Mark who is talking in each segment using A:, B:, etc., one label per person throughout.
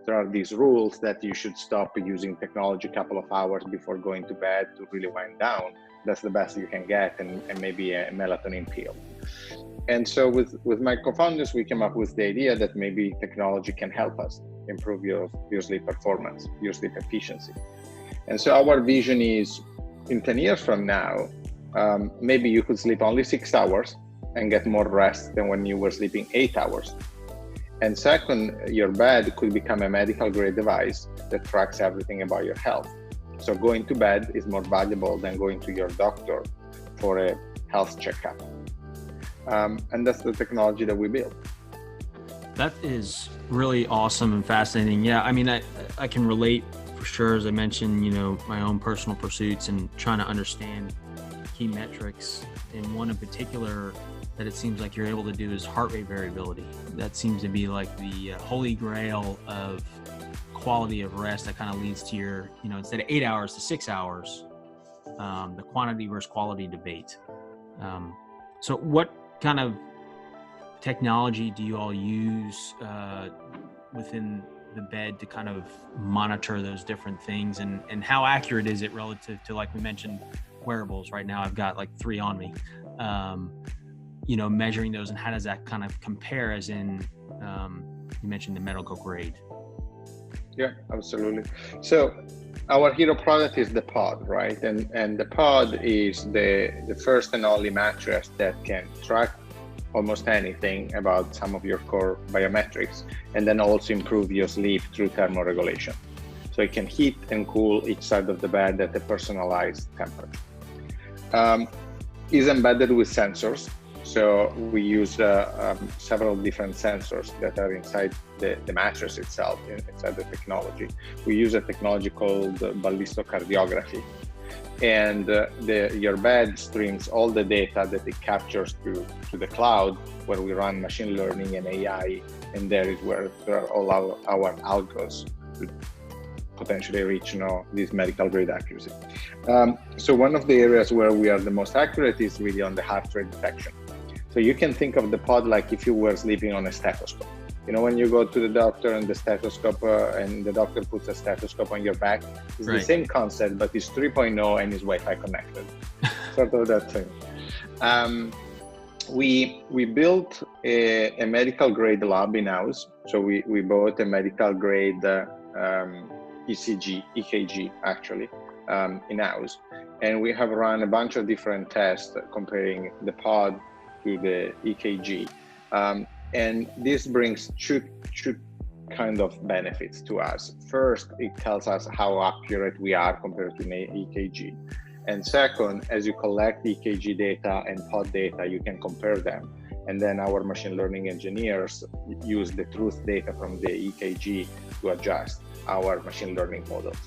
A: there are these rules that you should stop using technology a couple of hours before going to bed to really wind down. That's the best you can get, and maybe a melatonin pill. And so with my co-founders, we came up with the idea that maybe technology can help us improve your sleep performance, your sleep efficiency. And so our vision is, in 10 years from now, maybe you could sleep only 6 hours and get more rest than when you were sleeping 8 hours. And second, your bed could become a medical grade device that tracks everything about your health. So going to bed is more valuable than going to your doctor for a health checkup. And that's the technology that we build.
B: That is really awesome and fascinating. Yeah, I mean, I can relate for sure. As I mentioned, my own personal pursuits and trying to understand key metrics. And one in particular that it seems like you're able to do is heart rate variability. That seems to be like the holy grail of quality of rest that kind of leads to your, instead of 8 hours to 6 hours, the quantity versus quality debate. So what kind of technology do you all use within the bed to kind of monitor those different things, and how accurate is it relative to, like we mentioned, wearables? Right now I've got like 3 on me, measuring those, and how does that kind of compare, as in you mentioned the medical grade?
A: Yeah, absolutely. So our hero product is the pod, right? And the pod is the first and only mattress that can track almost anything about some of your core biometrics, and then also improve your sleep through thermoregulation. So it can heat and cool each side of the bed at a personalized temperature. Is embedded with sensors. So we use several different sensors that are inside the mattress itself, inside the technology. We use a technology called ballistocardiography. And your bed streams all the data that it captures to the cloud, where we run machine learning and AI, and there is where there are all our algos to potentially reach this medical grade accuracy. So one of the areas where we are the most accurate is really on the heart rate detection. So you can think of the pod like if you were sleeping on a stethoscope. When you go to the doctor and the stethoscope, and the doctor puts a stethoscope on your back, it's right. The same concept, but it's 3.0 and is Wi-Fi connected, sort of that thing. We built a medical grade lab in-house. So we bought a medical grade EKG actually, in-house. And we have run a bunch of different tests comparing the pod to the EKG. And this brings two kind of benefits to us. First, it tells us how accurate we are compared to an EKG. And second, as you collect EKG data and pod data, you can compare them. And then our machine learning engineers use the truth data from the EKG to adjust our machine learning models.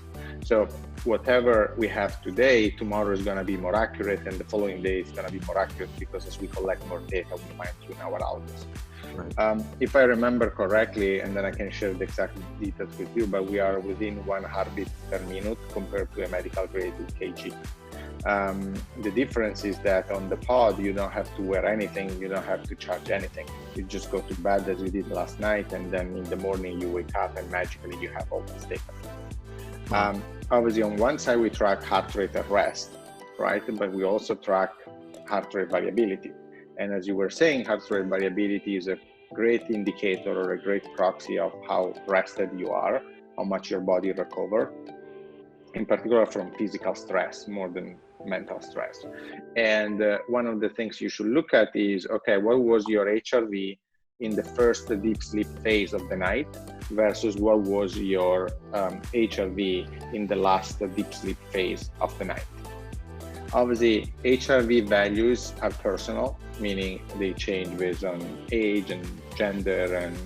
A: So whatever we have today, tomorrow is going to be more accurate, and the following day is going to be more accurate, because as we collect more data, we fine tune our algos. Right. If I remember correctly, and then I can share the exact details with you, but we are within 1 heartbeat per minute compared to a medical grade EKG. The difference is that on the pod, you don't have to wear anything, you don't have to charge anything. You just go to bed as you did last night, and then in the morning you wake up and magically you have all this data. Obviously, on one side, we track heart rate at rest, right? But we also track heart rate variability. And as you were saying, heart rate variability is a great indicator or a great proxy of how rested you are, how much your body recovered, in particular from physical stress more than mental stress. And one of the things you should look at is, okay, what was your HRV in the first deep sleep phase of the night versus what was your HRV in the last deep sleep phase of the night. Obviously, HRV values are personal, meaning they change based on age and gender and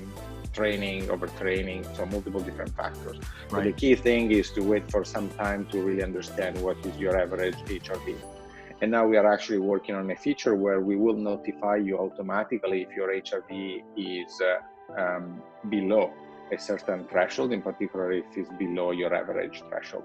A: training, overtraining, so multiple different factors. Right. But the key thing is to wait for some time to really understand what is your average HRV. And now we are actually working on a feature where we will notify you automatically if your HRV is below a certain threshold, in particular if it's below your average threshold.